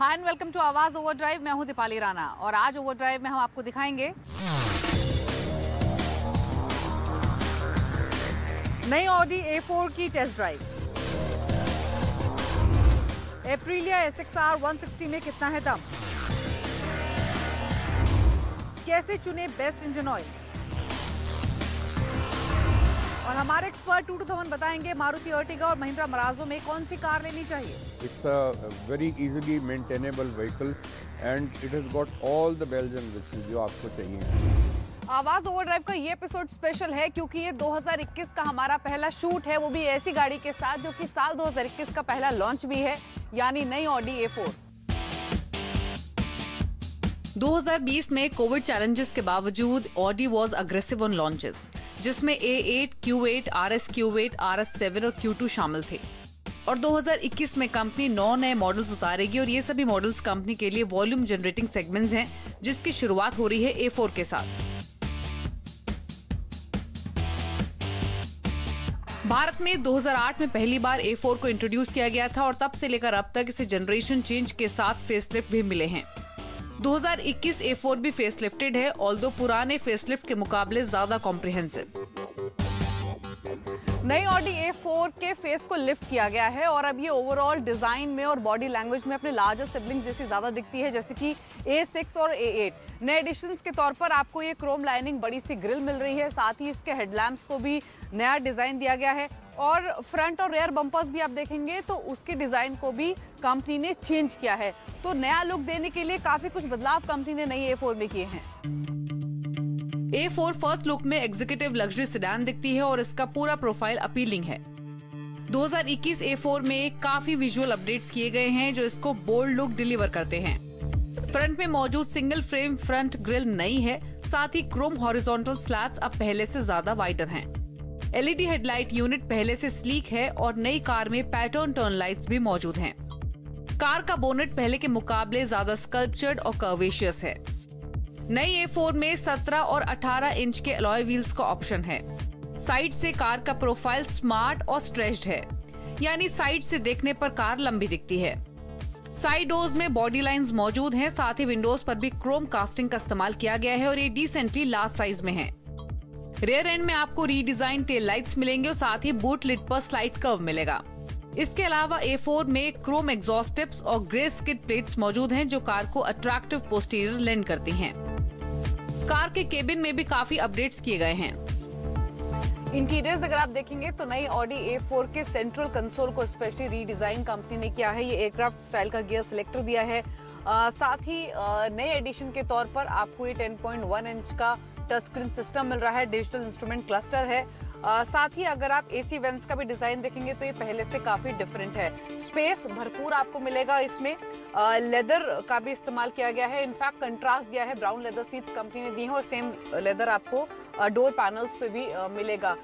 Hi and welcome to आवाज overdrive. मैं हूं दीपाली राणा और आज ओवरड्राइव में हम आपको दिखाएंगे नई ऑडी A4 की टेस्ट ड्राइव। एप्रिलिया SXR 160 में कितना है दम, कैसे चुने बेस्ट इंजन ऑयल, और हमारे एक्सपर्ट टू टू वन बताएंगे मारुति अर्टिगा और महिंद्रा मराजो में कौन सी कार लेनी चाहिए। It's a very easily maintainable vehicle and it has got all the bells and whistles जो आपको चाहिए। आवाज ओवरड्राइव का ये एपिसोड स्पेशल है क्योंकि ये 2021 का हमारा पहला शूट है, वो भी ऐसी गाड़ी के साथ जो कि साल 2021 का पहला लॉन्च भी है, यानी नई ऑडी A4। 2020 में कोविड चैलेंजेस के बावजूद Audi was aggressive on launches, जिसमें A8, Q8, RS Q8, RS7 और Q2 शामिल थे। और 2021 में कंपनी 9 नए मॉडल्स उतारेगी और ये सभी मॉडल्स कंपनी के लिए वॉल्यूम जनरेटिंग सेगमेंट्स हैं, जिसकी शुरुआत हो रही है A4 के साथ। भारत में 2008 में पहली बार A4 को इंट्रोड्यूस किया गया था और तब से लेकर अब तक इसे जनरेशन चेंज के साथ फेसलिफ्ट भी मिले हैं। 2021 A4 भी फेसलिफ्टेड है, ऑल्दो पुराने फेसलिफ्ट के मुकाबले ज्यादा कॉम्प्रिहेंसिव। नई ऑडी A4 के फेस को लिफ्ट किया गया है और अब ये ओवरऑल डिजाइन में और बॉडी लैंग्वेज में अपने लार्जर सिबलिंग जैसी ज्यादा दिखती है, जैसे कि A6 और A8। नए एडिशंस के तौर पर आपको ये क्रोम लाइनिंग बड़ी सी ग्रिल मिल रही है, साथ ही इसके हेडलैम्प्स को भी नया डिजाइन दिया गया है और फ्रंट और रेयर बम्पर्स भी आप देखेंगे तो उसके डिजाइन को भी कंपनी ने चेंज किया है। तो नया लुक देने के लिए काफी कुछ बदलाव कंपनी ने नई A4 में किए हैं। A4 फर्स्ट लुक में एग्जीक्यूटिव लग्जरी सेडान दिखती है और इसका पूरा प्रोफाइल अपीलिंग है। 2021 A4 में काफी विजुअल अपडेट्स किए गए हैं जो इसको बोल्ड लुक डिलीवर करते हैं। फ्रंट में मौजूद सिंगल फ्रेम फ्रंट ग्रिल नई है, साथ ही क्रोम हॉरिजॉन्टल स्लैट्स अब पहले से ज्यादा वाइडर हैं। LED हेडलाइट यूनिट पहले से स्लीक है और नई कार में पैटर्न टर्न लाइट्स भी मौजूद हैं। कार का बोनेट पहले के मुकाबले ज्यादा स्कल्पचर्ड और कर्वेशियस है। नई A4 में 17 और 18 इंच के अलॉय व्हील्स का ऑप्शन है। साइड से कार का प्रोफाइल स्मार्ट और स्ट्रेच्ड है, यानी साइड से देखने पर कार लंबी दिखती है। साइड डोर्स में बॉडी लाइंस मौजूद हैं, साथ ही विंडोज पर भी क्रोम कास्टिंग का इस्तेमाल किया गया है और ये डिसेंटली लार्ज साइज में है। रेयर एंड में आपको रीडिजाइन टेल लाइट्स मिलेंगे और साथ ही बूट लिड पर स्लाइड कर्व मिलेगा। इसके अलावा A4 में क्रोम एग्जॉस्ट टिप्स और ग्रे स्किड प्लेट्स मौजूद हैं जो कार को अट्रैक्टिव पोस्टीरियर लेंड करती हैं। कार के केबिन में भी काफी अपडेट्स किए गए हैं। इंटीरियर्स अगर आप देखेंगे तो नई ऑडी A4 के सेंट्रल कंसोल को स्पेशली रीडिजाइन कंपनी ने किया है। ये एयरक्राफ्ट स्टाइल का गियर सिलेक्टर दिया है। साथ ही नए एडिशन के तौर पर आपको ये 10.1 इंच का टच स्क्रीन सिस्टम मिल रहा है, डिजिटल इंस्ट्रूमेंट क्लस्टर है। साथ ही अगर आप AC वेंट्स का भी डिजाइन देखेंगे तो ये पहले से काफी डिफरेंट है। स्पेस भरपूर आपको मिलेगा इसमें। लेदर का भी इस्तेमाल किया गया है, इनफैक्ट कंट्रास्ट दिया है, ब्राउन लेदर सीट्स कंपनी ने दी हैं और सेम लेदर आपको डोर पैनल्स पे भी मिलेगा।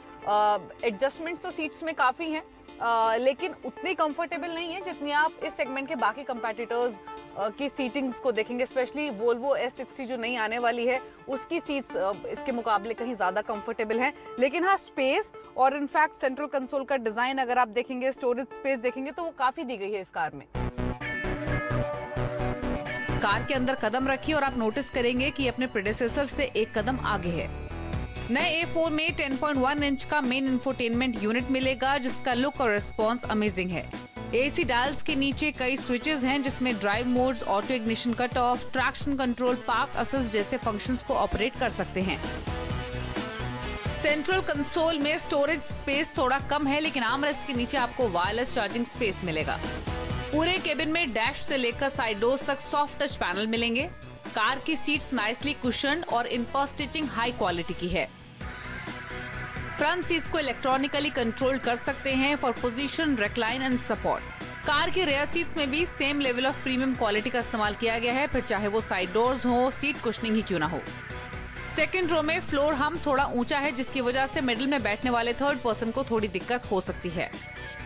एडजस्टमेंट्स तो सीट्स में काफी हैं, लेकिन उतनी कंफर्टेबल नहीं है जितनी आप इस सेगमेंट के बाकी कंपेटिटर्स की सीटिंग्स को देखेंगे। स्पेशली वोल्वो S60 जो नई आने वाली है उसकी सीट्स इसके मुकाबले कहीं ज्यादा कंफर्टेबल हैं। लेकिन हाँ, स्पेस और इनफैक्ट सेंट्रल कंसोल का डिजाइन अगर आप देखेंगे, स्टोरेज स्पेस देखेंगे तो वो काफी दी गई है इस कार में। कार के अंदर कदम रखिए और आप नोटिस करेंगे कि अपने प्रेडेसेसर से एक कदम आगे है। नए A4 में 10.1 इंच का मेन इंफोटेनमेंट यूनिट मिलेगा जिसका लुक और रिस्पॉन्स अमेजिंग है। AC डायल्स के नीचे कई स्विचेस हैं जिसमें drive modes, auto ignition cut off, traction control, park assist जैसे फंक्शंस को ऑपरेट कर सकते हैं। सेंट्रल कंसोल में स्टोरेज स्पेस थोड़ा कम है, लेकिन आर्मरेस्ट के नीचे आपको वायरलेस चार्जिंग स्पेस मिलेगा। पूरे केबिन में डैश से लेकर साइड डोर्स तक सॉफ्ट टच पैनल मिलेंगे। कार की सीट्स नाइसली कुशन्ड और इन पर स्टिचिंग हाई क्वालिटी की है। फ्रंट सीट्स को इलेक्ट्रॉनिकली कंट्रोल कर सकते हैं for position, recline and support. Car के रेयर सीट्स में भी same level of premium quality का इस्तेमाल किया गया है, फिर चाहे वो साइड डोर्स हो, सीट कुशनिंग ही क्यों ना हो। सेकंड रो में फ्लोर हम थोड़ा ऊंचा है, जिसकी वजह से मिडिल में बैठने वाले थर्ड पर्सन को थोड़ी दिक्कत हो सकती है।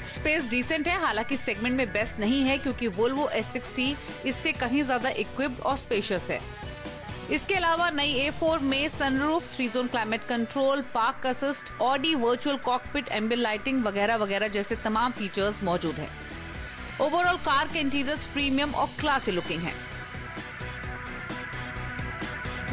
स्पेस डिसेंट है, हालांकि सेगमेंट में बेस्ट नहीं है क्योंकि वोल्वो S60 इससे कहीं ज्यादा इक्विप्ड और स्पेशियस है। इसके अलावा नई A4 में sunroof, 3 zone climate control, park assist, Audi virtual cockpit, ambient lighting वगैरह वगैरह जैसे तमाम फीचर्स मौजूद हैं। ओवरऑल कार के इंटीरियर्स प्रीमियम और क्लासी लुकिंग है।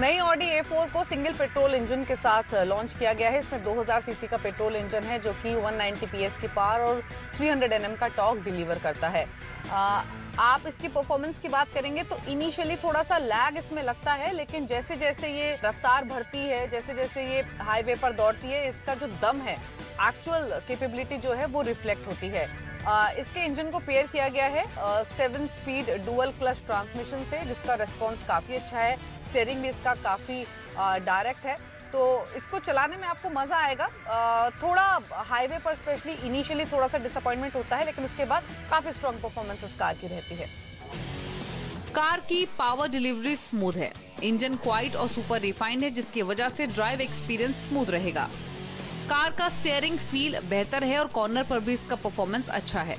नई ऑडी A4 को सिंगल पेट्रोल इंजन के साथ लॉन्च किया गया है। इसमें 2000 सीसी का पेट्रोल इंजन है जो कि 190 PS की पावर और 300 Nm का टॉर्क डिलीवर करता है। आप इसकी परफॉर्मेंस की बात करेंगे तो इनिशियली थोड़ा सा लैग इसमें लगता है, लेकिन जैसे जैसे ये रफ्तार बढ़ती है, जैसे जैसे ये हाईवे पर दौड़ती है, इसका जो दम है, एक्चुअल कैपेबिलिटी जो है वो रिफ्लेक्ट होती है। इसके इंजन को पेयर किया गया है 7 स्पीड डुअल क्लच ट्रांसमिशन से, जिसका रिस्पॉन्स काफ़ी अच्छा है। स्टीयरिंग भी इसका काफ़ी डायरेक्ट है, तो इसको चलाने में आपको मज़ा आएगा। थोड़ा हाईवे पर स्पेशली इनिशियली थोड़ा सा डिसअपॉइंटमेंट होता है, लेकिन उसके बाद काफ़ी स्ट्रॉन्ग परफॉर्मेंस इस कार की रहती है। कार की पावर डिलीवरी स्मूथ है। इंजन क्वाइट और सुपर रिफाइंड है, जिसकी वजह से ड्राइव एक्सपीरियंस स्मूथ रहेगा। कार का स्टीयरिंग फील बेहतर है और कॉर्नर पर भी इसका परफॉर्मेंस अच्छा है।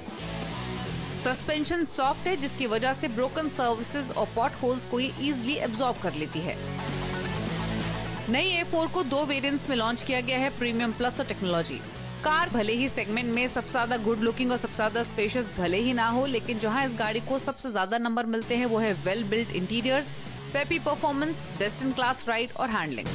सस्पेंशन सॉफ्ट है, जिसकी वजह से ब्रोकन सर्विसेज और पॉट होल्स को ये इजीली एब्जॉर्ब कर लेती है। नई A4 को 2 वेरिएंट्स में लॉन्च किया गया है, प्रीमियम प्लस और टेक्नोलॉजी। कार भले ही सेगमेंट में सबसे ज्यादा गुड लुकिंग और सबसे ज्यादा स्पेशियस भले ही ना हो, लेकिन जहां इस गाड़ी को सबसे ज्यादा नंबर मिलते हैं वो है well built interiors, peppy performance, best in class ride और हैंडलिंग।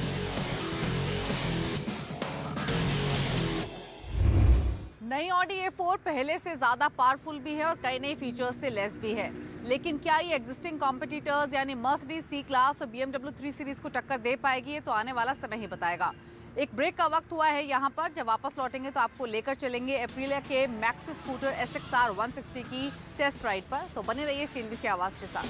नई ऑडी A4 पहले से ज्यादा पावरफुल भी है और कई नए फीचर्स से लेस भी है, लेकिन क्या ये एग्जिस्टिंग कॉम्पिटिटर्स यानी मर्सिडीज C क्लास और BMW 3 सीरीज को टक्कर दे पाएगी, ये तो आने वाला समय ही बताएगा। एक ब्रेक का वक्त हुआ है यहाँ पर। जब वापस लौटेंगे तो आपको लेकर चलेंगे एप्रिलिया के मैक्सिस स्कूटर SXR 160 की टेस्ट राइड पर, तो बने रहिए CNBC आवाज के साथ।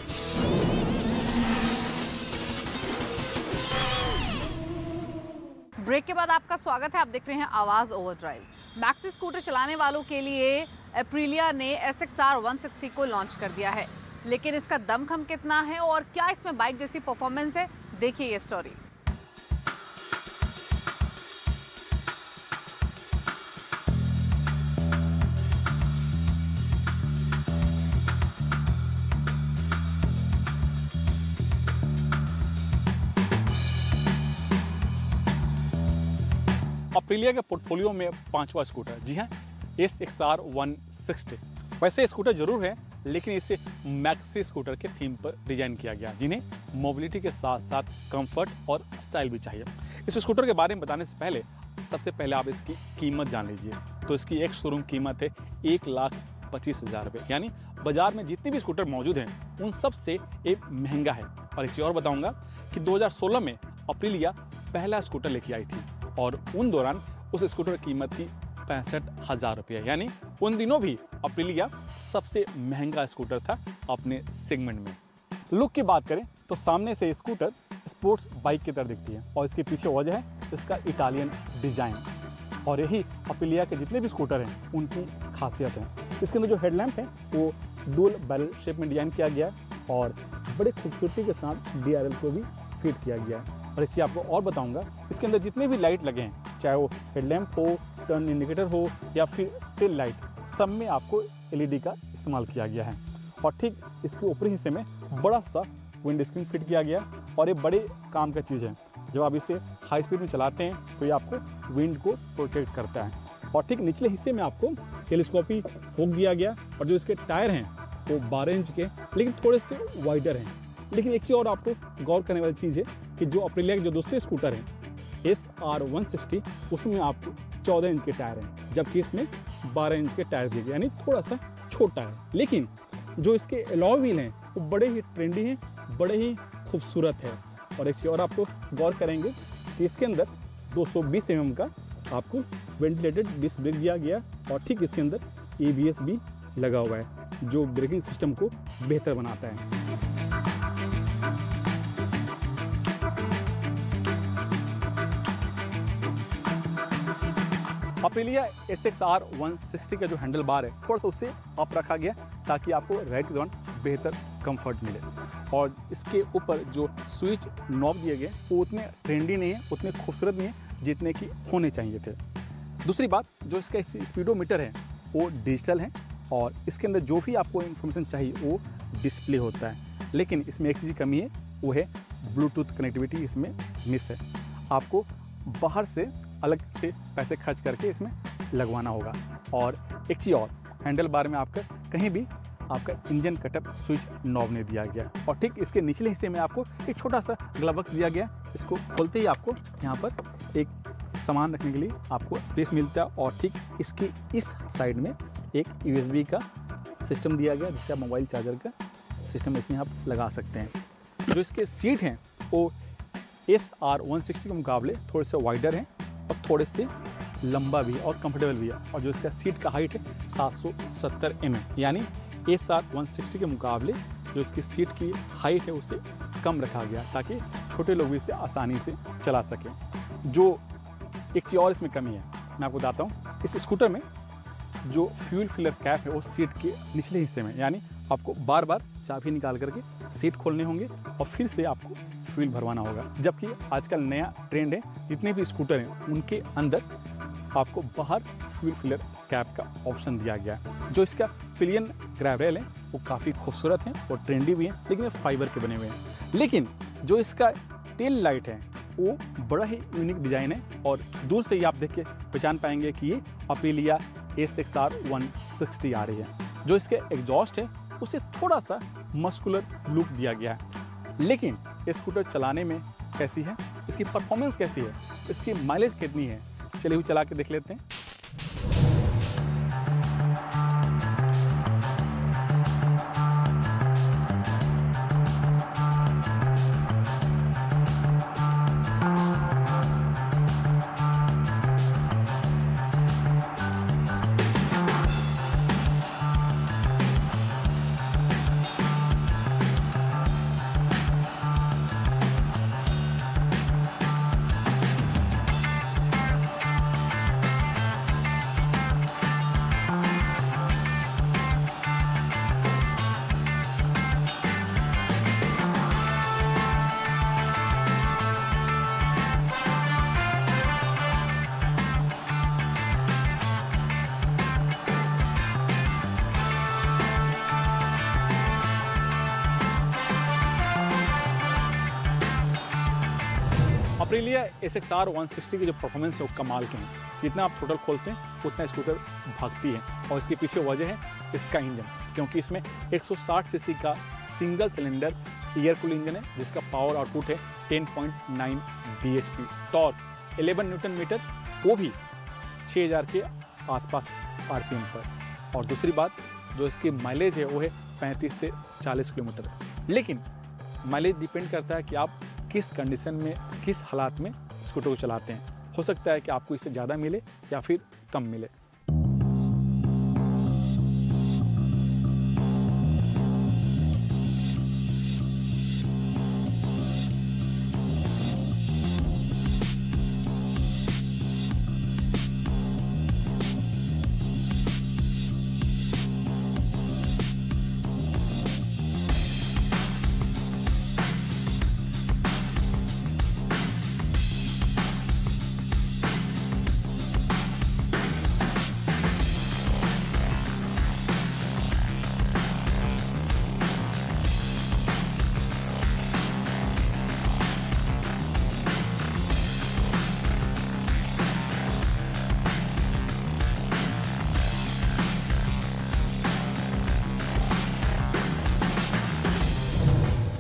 ब्रेक के बाद आपका स्वागत है। आप देख रहे हैं आवाज ओवरड्राइव। मैक्सी स्कूटर चलाने वालों के लिए एप्रिलिया ने SXR 160 को लॉन्च कर दिया है, लेकिन इसका दमखम कितना है और क्या इसमें बाइक जैसी परफॉर्मेंस है, देखिए ये स्टोरी। एप्रिलिया के पोर्टफोलियो में 5वां स्कूटर, जी हाँ, SXR 160। वैसे स्कूटर जरूर है, लेकिन इसे मैक्सी स्कूटर के थीम पर डिजाइन किया गया, जिन्हें मोबिलिटी के साथ साथ कंफर्ट और स्टाइल भी चाहिए। इस स्कूटर के बारे में बताने से पहले सबसे पहले आप इसकी कीमत जान लीजिए। तो इसकी एक शोरूम कीमत है 1,25,000 रुपये, यानी बाजार में जितने भी स्कूटर मौजूद हैं उन सब से ये महंगा है। और एक चीज़ और बताऊंगा कि 2016 में एप्रिलिया पहला स्कूटर लेके आई थी और उन दौरान उस स्कूटर की कीमत थी 65,000 रुपये, यानी उन दिनों भी एप्रिलिया सबसे महंगा स्कूटर था अपने सेगमेंट में। लुक की बात करें तो सामने से स्कूटर स्पोर्ट्स बाइक की तरह दिखती है और इसके पीछे वजह है इसका इटालियन डिजाइन, और यही एप्रिलिया के जितने भी स्कूटर हैं उनकी खासियत है। इसके अंदर जो हेडलैम्प है वो डुअल बैरल शेप में डिजाइन किया गया है और बड़े खूबसूरती के साथ DRL को भी फिट किया गया है। और एक चीज़ आपको और बताऊंगा, इसके अंदर जितने भी लाइट लगे हैं, चाहे वो हेडलैम्प हो, टर्न इंडिकेटर हो या फिर टेल लाइट, सब में आपको LED का इस्तेमाल किया गया है। और ठीक इसके ऊपरी हिस्से में बड़ा सा विंड स्क्रीन फिट किया गया और ये बड़े काम का चीज़ है। जब आप इसे हाई स्पीड में चलाते हैं तो ये आपको विंड को प्रोटेक्ट करता है। और ठीक निचले हिस्से में आपको टेलीस्कोपी फोक दिया गया और जो इसके टायर हैं वो 12 इंच के, लेकिन थोड़े से वाइडर हैं। लेकिन एक चीज़ और आपको गौर करने वाली चीज़ है कि जो एप्रिलिया के जो दूसरे स्कूटर हैं SR 160, उसमें आपको 14 इंच के टायर हैं, जबकि इसमें 12 इंच के टायर दिए गए, यानी थोड़ा सा छोटा है। लेकिन जो इसके अलॉय व्हील हैं वो बड़े ही ट्रेंडी हैं, बड़े ही खूबसूरत है। और एक चीज़ और आपको गौर करेंगे कि इसके अंदर 220 mm का आपको वेंटिलेटेड डिस्क ब्रेक दिया गया और ठीक इसके अंदर ABS भी लगा हुआ है, जो ब्रेकिंग सिस्टम को बेहतर बनाता है। एप्रिलिया SXR 160 का जो हैंडल बार है थोड़ा सा उससे अप रखा गया ताकि आपको राइड के दौरान बेहतर कंफर्ट मिले। और इसके ऊपर जो स्विच नॉब दिए गए वो उतने ट्रेंडी नहीं है, उतने खूबसूरत नहीं है जितने कि होने चाहिए थे। दूसरी बात, जो इसका स्पीडोमीटर है वो डिजिटल है और इसके अंदर जो भी आपको इन्फॉर्मेशन चाहिए वो डिस्प्ले होता है। लेकिन इसमें एक चीज़ की कमी है, वो है ब्लूटूथ कनेक्टिविटी इसमें मिस है। आपको बाहर से अलग से पैसे खर्च करके इसमें लगवाना होगा। और एक चीज़ और, हैंडल बार में आपका कहीं भी आपका इंजन कटअप स्विच नॉब ने दिया गया है। और ठीक इसके निचले हिस्से में आपको एक छोटा सा ग्लव बॉक्स दिया गया है। इसको खोलते ही आपको यहाँ पर एक सामान रखने के लिए आपको स्पेस मिलता है। और ठीक इसकी इस साइड में एक USB का सिस्टम दिया गया, जिससे आप मोबाइल चार्जर का सिस्टम इसमें आप लगा सकते हैं। जो इसके सीट हैं वो SR160 के मुकाबले थोड़े से वाइडर हैं और थोड़े से लंबा भी है और कंफर्टेबल भी है। और जो इसका सीट का हाइट है 770 mm, यानी SR160 के मुकाबले जो इसकी सीट की हाइट है उसे कम रखा गया ताकि छोटे लोग भी इसे आसानी से चला सकें। जो एक चीज़ और इसमें कमी है मैं आपको बताता हूँ। इस स्कूटर में जो फ्यूल फिलर कैप है वो सीट के निचले हिस्से में, यानी आपको बार बार चाबी निकाल करके सीट खोलने होंगे और फिर से आपको फ्यूल भरवाना होगा। जबकि आजकल नया ट्रेंड है, जितने भी स्कूटर हैं उनके अंदर आपको बाहर फ्यूल फिलर कैप का ऑप्शन दिया गया है। जो इसका पिलियन ग्रैब रेल है वो काफ़ी खूबसूरत हैं और ट्रेंडी भी हैं, लेकिन फाइबर के बने हुए हैं। लेकिन जो इसका टेल लाइट है वो बड़ा ही यूनिक डिज़ाइन है और दूर से ही आप देख के पहचान पाएंगे कि ये अप्रिलिया SXR160 आ रही है। जो इसके एग्जॉस्ट है उसे थोड़ा सा मस्कुलर लुक दिया गया है। लेकिन ये स्कूटर चलाने में कैसी है, इसकी परफॉर्मेंस कैसी है, इसकी माइलेज कितनी है, चलिए हुए चला के देख लेते हैं। अप्रिलिया SXR160 के जो परफॉर्मेंस है वो कमाल के हैं। जितना आप टोटल खोलते हैं उतना स्कूटर भागती है और इसके पीछे वजह है इसका इंजन, क्योंकि इसमें 160 सीसी का single cylinder air cool engine है जिसका पावर आउटपुट है 10.9 bhp, टॉर्क 11 न्यूटन मीटर, वो भी 6000 के आसपास RPM पर। और दूसरी बात जो इसकी माइलेज है वो है 35 से 40 किलोमीटर। लेकिन माइलेज डिपेंड करता है कि आप किस कंडीशन में, किस हालात में स्कूटर को चलाते हैं। हो सकता है कि आपको इससे ज़्यादा मिले या फिर कम मिले।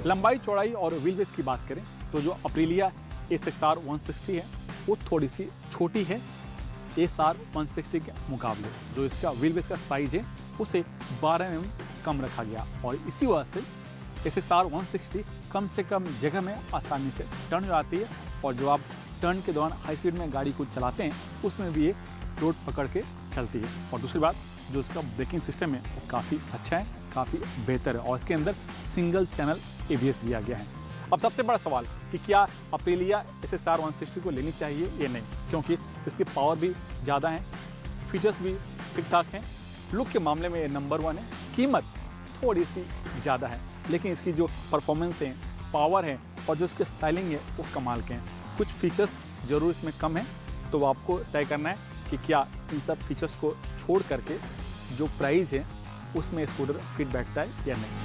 लंबाई चौड़ाई और व्हील बेस की बात करें तो जो अप्रिलिया SXR160 है वो थोड़ी सी छोटी है SR160 के मुकाबले। जो इसका व्हील बेस का साइज है उसे 12 mm कम रखा गया और इसी वजह से SXR160 कम से कम जगह में आसानी से टर्न हो जाती है। और जो आप टर्न के दौरान हाई स्पीड में गाड़ी को चलाते हैं उसमें भी ये रोड पकड़ के चलती है। और दूसरी बात जो इसका ब्रेकिंग सिस्टम है वो काफ़ी अच्छा है, काफ़ी बेहतर है और इसके अंदर सिंगल चैनल ABS दिया गया है। अब सबसे बड़ा सवाल कि क्या अप्रिलिया SXR160 को लेनी चाहिए या नहीं, क्योंकि इसकी पावर भी ज़्यादा है, फीचर्स भी ठीक ठाक हैं, लुक के मामले में ये नंबर 1 है, कीमत थोड़ी सी ज़्यादा है, लेकिन इसकी जो परफॉर्मेंस है, पावर है और जो इसके स्टाइलिंग है वो कमाल के हैं। कुछ फीचर्स ज़रूर इसमें कम है, तो आपको तय करना है कि क्या इन सब फीचर्स को छोड़ करके जो प्राइस है उसमें स्कूटर फिट बैठता है या नहीं।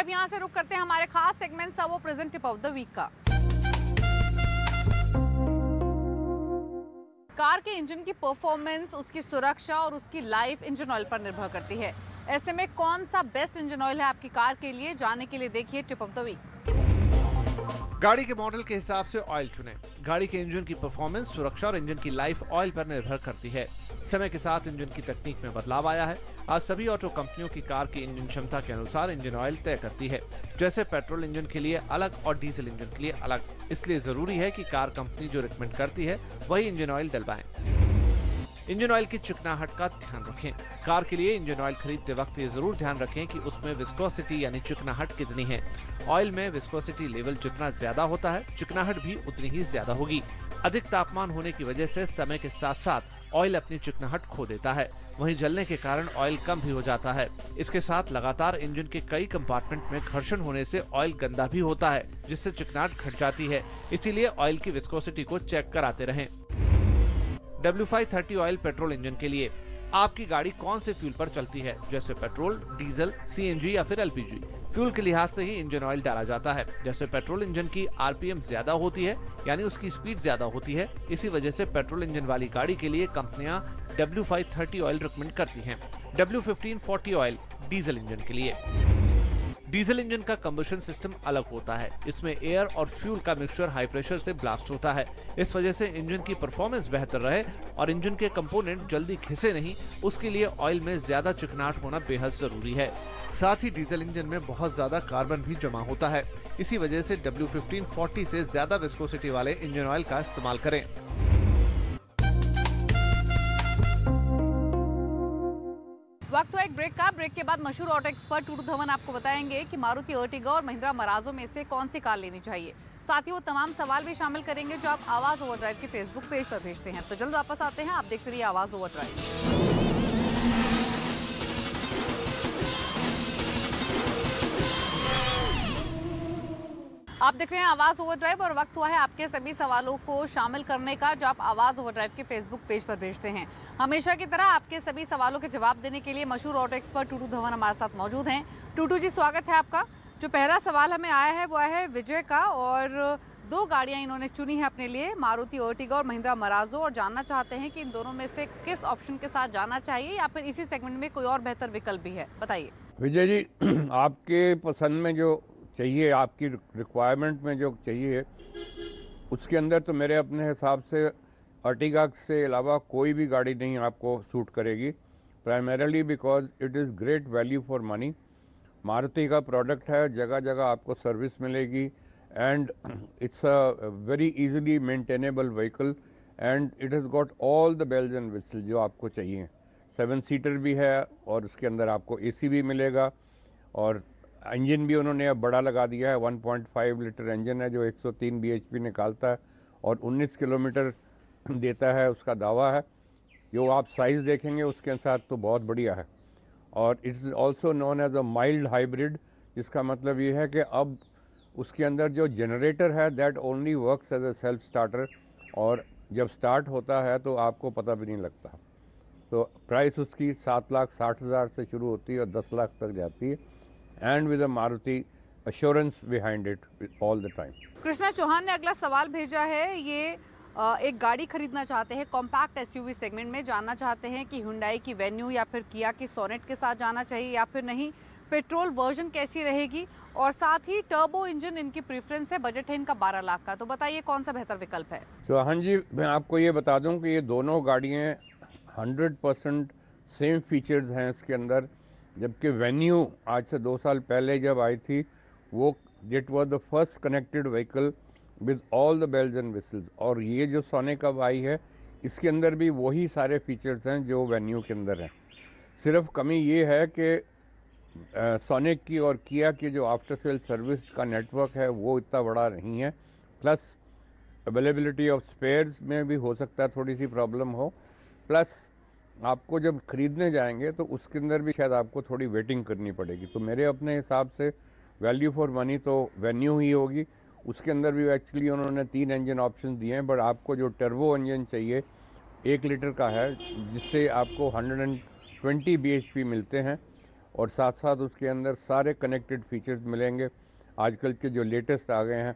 अब यहाँ से रुक करते हैं हमारे खास segment Servo present tip of the week का। कार के इंजन की परफॉर्मेंस, उसकी सुरक्षा और उसकी लाइफ इंजन ऑयल पर निर्भर करती है। ऐसे में कौन सा बेस्ट इंजन ऑयल है आपकी कार के लिए, जानने के लिए देखिए टिप ऑफ द वीक। गाड़ी के मॉडल के हिसाब से ऑयल चुनें। गाड़ी के इंजन की परफॉर्मेंस, सुरक्षा और इंजन की लाइफ ऑयल पर निर्भर करती है। समय के साथ इंजन की तकनीक में बदलाव आया है। आज सभी ऑटो कंपनियों की कार की इंजन क्षमता के अनुसार इंजन ऑयल तय करती है, जैसे पेट्रोल इंजन के लिए अलग और डीजल इंजन के लिए अलग। इसलिए जरूरी है कि कार कंपनी जो रिकमेंड करती है वही इंजन ऑयल डलवाएं। इंजन ऑयल की चिकनाहट का ध्यान रखें। कार के लिए इंजन ऑयल खरीदते वक्त ये जरूर ध्यान रखें कि उसमें विस्कोसिटी यानी चिकनाहट कितनी है। ऑयल में विस्कोसिटी लेवल जितना ज्यादा होता है, चिकनाहट भी उतनी ही ज्यादा होगी। अधिक तापमान होने की वजह से समय के साथ साथ ऑयल अपनी चिकनाहट खो देता है। वहीं जलने के कारण ऑयल कम भी हो जाता है। इसके साथ लगातार इंजन के कई कंपार्टमेंट में घर्षण होने से ऑयल गंदा भी होता है, जिससे चिकनाहट घट जाती है। इसीलिए ऑयल की विस्कोसिटी को चेक कराते रहें। W530 ऑयल पेट्रोल इंजन के लिए आपकी गाड़ी कौन से फ्यूल पर चलती है, जैसे पेट्रोल, डीजल, CNG या फिर LPG। फ्यूल के लिहाज से ही इंजन ऑयल डाला जाता है। जैसे पेट्रोल इंजन की RPM ज्यादा होती है, यानी उसकी स्पीड ज्यादा होती है। इसी वजह से पेट्रोल इंजन वाली गाड़ी के लिए कंपनियां W530 ऑयल रिकमेंड करती हैं। W1540 ऑयल डीजल इंजन के लिए। डीजल इंजन का कंबशन सिस्टम अलग होता है। इसमें एयर और फ्यूल का मिक्सचर हाई प्रेशर से ब्लास्ट होता है। इस वजह से इंजन की परफॉर्मेंस बेहतर रहे और इंजन के कंपोनेंट जल्दी घिसे नहीं, उसके लिए ऑयल में ज्यादा चिकनाहट होना बेहद जरूरी है। साथ ही डीजल इंजन में बहुत ज्यादा कार्बन भी जमा होता है। इसी वजह से W1540 से ज्यादा विस्कोसिटी वाले इंजन ऑयल का इस्तेमाल करें। वक्त हुआ एक ब्रेक का। ब्रेक के बाद मशहूर ऑटो एक्सपर्ट टूटू धवन आपको बताएंगे कि मारुति अर्टिगा और महिंद्रा मराजो में से कौन सी कार लेनी चाहिए। साथ ही वो तमाम सवाल भी शामिल करेंगे जो आप आवाज ओवरड्राइव के फेसबुक पेज पर भेजते हैं। तो जल्द वापस आते हैं, आप देखते रहिए आवाज ओवरड्राइव। आप देख रहे हैं आवाज ओवरड्राइव और वक्त हुआ है आपके सभी सवालों को शामिल करने का जो आप आवाज ओवरड्राइव के फेसबुक पेज पर भेजते हैं। हमेशा की तरह आपके सभी सवालों के जवाब देने के लिए मशहूर ऑटो एक्सपर्ट टूटू धवन हमारे साथ मौजूद हैं। टूटू जी, स्वागत है आपका। जो पहला सवाल हमें आया है वो है विजय का, और दो गाड़ियां इन्होंने चुनी है अपने लिए, मारुति अर्टिगा और महिंद्रा मराजो, और जानना चाहते हैं कि इन दोनों में से किस ऑप्शन के साथ जाना चाहिए या फिर इसी सेगमेंट में कोई और बेहतर विकल्प भी है। बताइए विजय जी, आपके पसंद में जो चाहिए, आपकी रिक्वायरमेंट में जो चाहिए, उसके अंदर तो मेरे अपने हिसाब से अर्टिगा से अलावा कोई भी गाड़ी नहीं आपको सूट करेगी, primarily because it is great value for money. Maruti का प्रोडक्ट है, जगह जगह आपको सर्विस मिलेगी and it's a very easily maintainable vehicle and it has got all the bells and whistle जो आपको चाहिए। 7 सीटर भी है और उसके अंदर आपको AC भी मिलेगा और इंजन भी उन्होंने अब बड़ा लगा दिया है। 1.5 लीटर इंजन है जो 103 bhp निकालता है और 19 किलोमीटर देता है, उसका दावा है। जो आप साइज़ देखेंगे उसके साथ तो बहुत बढ़िया है। और it's also known as a mild hybrid, जिसका मतलब ये है कि अब उसके अंदर जो जनरेटर है that only works as a self starter, और जब स्टार्ट होता है तो आपको पता भी नहीं लगता। तो प्राइस उसकी 7,60,000 से शुरू होती है और 10 लाख तक जाती है, and with a Maruti assurance behind it all the time. Krishna Chauhan ने अगला सवाल भेजा है। ये एक गाड़ी खरीदना चाहते हैं कॉम्पैक्ट SUV सेगमेंट में, जानना चाहते हैं कि हुंडई की वेन्यू या फिर किया की सोनेट के साथ जाना चाहिए या फिर नहीं, पेट्रोल वर्जन कैसी रहेगी, और साथ ही टर्बो इंजन इनकी प्रेफरेंस है, बजट है इनका 12 लाख का। तो बताइए कौन सा बेहतर विकल्प है। चौहान जी, मैं आपको ये बता दूं कि ये दोनों गाड़ियाँ 100% सेम फीचर्स हैं इसके अंदर, जबकि वेन्यू आज से 2 साल पहले जब आई थी वो it was the first connected vehicle with all the bells and whistles, और ये जो सोनिक अब आई है इसके अंदर भी वही सारे फीचर्स हैं जो वेन्यू के अंदर हैं। सिर्फ कमी ये है कि सोनिक की और किया की जो आफ्टर सेल सर्विस का नेटवर्क है वो इतना बड़ा नहीं है, प्लस अवेलेबिलिटी ऑफ स्पेयर्स में भी हो सकता है थोड़ी सी प्रॉब्लम हो, प्लस आपको जब खरीदने जाएंगे तो उसके अंदर भी शायद आपको थोड़ी वेटिंग करनी पड़ेगी। तो मेरे अपने हिसाब से वैल्यू फॉर मनी तो वेन्यू ही होगी। उसके अंदर भी एक्चुअली उन्होंने 3 इंजन ऑप्शन दिए हैं, बट आपको जो टर्बो इंजन चाहिए 1 लीटर का है, जिससे आपको 120 bhp मिलते हैं और साथ साथ उसके अंदर सारे कनेक्टेड फीचर्स मिलेंगे आजकल के जो लेटेस्ट आ गए हैं।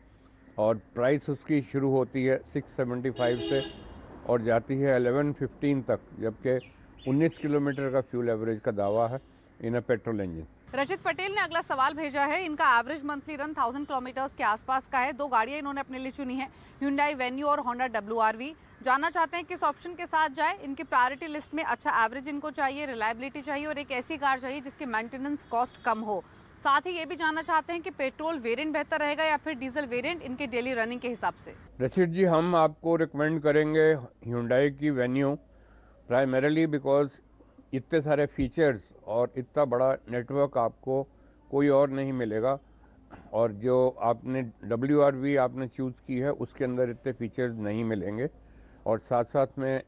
और प्राइस उसकी शुरू होती है 675 से और जाती है 1115 तक, जबकि 19 किलोमीटर का फ्यूल एवरेज का दावा है इन अ पेट्रोल इंजन। रचित पटेल ने अगला सवाल भेजा है। इनका एवरेज मंथली रन 1000 किलोमीटर्स के आसपास का है। 2 गाड़ियां इन्होंने अपने लिए चुनी है, Hyundai Venue और Honda WRV। जानना चाहते हैं किस ऑप्शन के साथ जाए। इनकी प्रायोरिटी लिस्ट में अच्छा एवरेज इनको चाहिए, रिलायबिलिटी चाहिए और एक ऐसी कार चाहिए जिसकी मेंटेनेंस कॉस्ट कम हो। साथ ही ये भी जानना चाहते हैं कि पेट्रोल वेरिएंट बेहतर रहेगा या फिर डीजल वेरिएंट इनके डेली रनिंग के हिसाब से। रचित जी, हम आपको रिकमेंड करेंगे Hyundai की Venue प्राइमरीली बिकॉज इतने सारे फीचर्स और इतना बड़ा नेटवर्क आपको कोई और नहीं मिलेगा। और जो आपने WRV आपने चूज़ की है उसके अंदर इतने फीचर्स नहीं मिलेंगे और साथ साथ में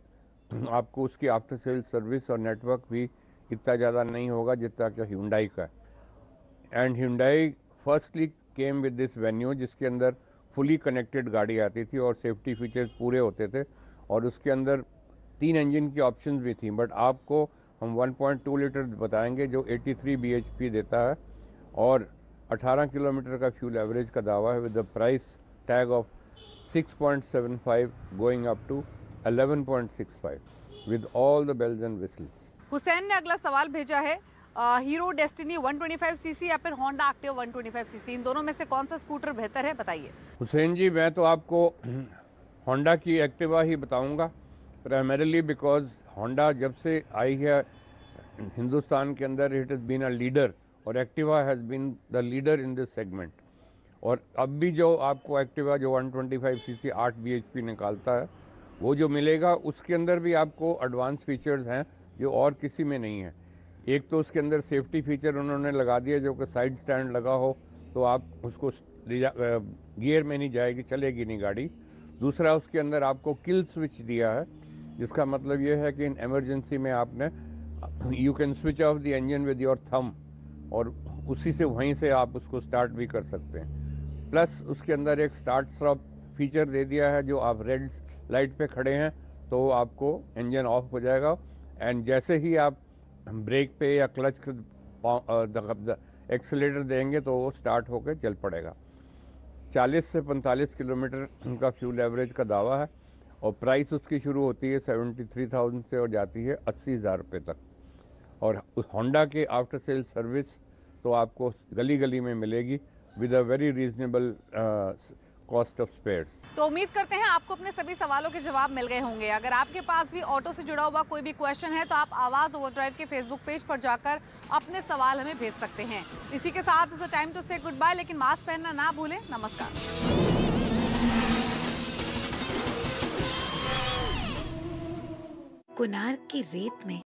आपको उसकी आफ्टर सेल सर्विस और नेटवर्क भी इतना ज़्यादा नहीं होगा जितना कि Hyundai का। And Hyundai firstly came with this Venue जिसके अंदर फुली कनेक्टेड गाड़ी आती थी और सेफ्टी फीचर्स पूरे होते थे और उसके अंदर 3 इंजन की ऑप्शंस भी थी। बट आपको हम 1.2 लीटर बताएंगे जो 83 bhp देता है और 18 किलोमीटर का फ्यूल एवरेज का दावा है with the price tag of 6.75 going up to 11.65 with all the bells and whistles. Hussain ने अगला सवाल भेजा है। हीरो डेस्टिनी 125 सीसी या फिर Honda Activa 125 सीसी, इन दोनों में से कौन सा स्कूटर बेहतर है, बताइए। हुसैन जी, मैं तो आपको Honda की एक्टिवा ही बताऊंगा प्राइमरीली बिकॉज Honda जब से आई है हिंदुस्तान के अंदर it has been a leader और Activa has been the leader in this segment. और अब भी जो आपको एक्टिवा जो 125 सीसी 8 bhp निकालता है वो जो मिलेगा उसके अंदर भी आपको एडवांस फीचर्स हैं जो और किसी में नहीं है। एक तो उसके अंदर सेफ्टी फीचर उन्होंने लगा दिया जो कि साइड स्टैंड लगा हो तो आप उसको गियर में नहीं जाएगी, चलेगी नहीं गाड़ी। दूसरा, उसके अंदर आपको किल स्विच दिया है जिसका मतलब ये है कि इन इमरजेंसी में आपने you can switch off the engine with your thumb और उसी से वहीं से आप उसको स्टार्ट भी कर सकते हैं। प्लस उसके अंदर एक स्टार्ट स्टॉप फीचर दे दिया है, जो आप रेड लाइट पे खड़े हैं तो आपको इंजन ऑफ हो जाएगा एंड जैसे ही आप ब्रेक पे या क्लच एक्सीलरेटर देंगे तो वो स्टार्ट होकर चल पड़ेगा। 40 से 45 किलोमीटर का फ्यूल एवरेज का दावा है और प्राइस उसकी शुरू होती है 73,000 से और जाती है 80,000 रुपये तक। और उस Honda के आफ्टर सेल सर्विस तो आपको गली गली में मिलेगी with a very reasonable cost of spares. तो उम्मीद करते हैं आपको अपने सभी सवालों के जवाब मिल गए होंगे। अगर आपके पास भी ऑटो से जुड़ा हुआ कोई भी क्वेश्चन है तो आप आवाज ओवरड्राइव के फेसबुक पेज पर जाकर अपने सवाल हमें भेज सकते हैं। इसी के साथ इट्स टाइम टू से गुड बाय, लेकिन मास्क पहनना ना भूलें। नमस्कार। कुनार की रेत में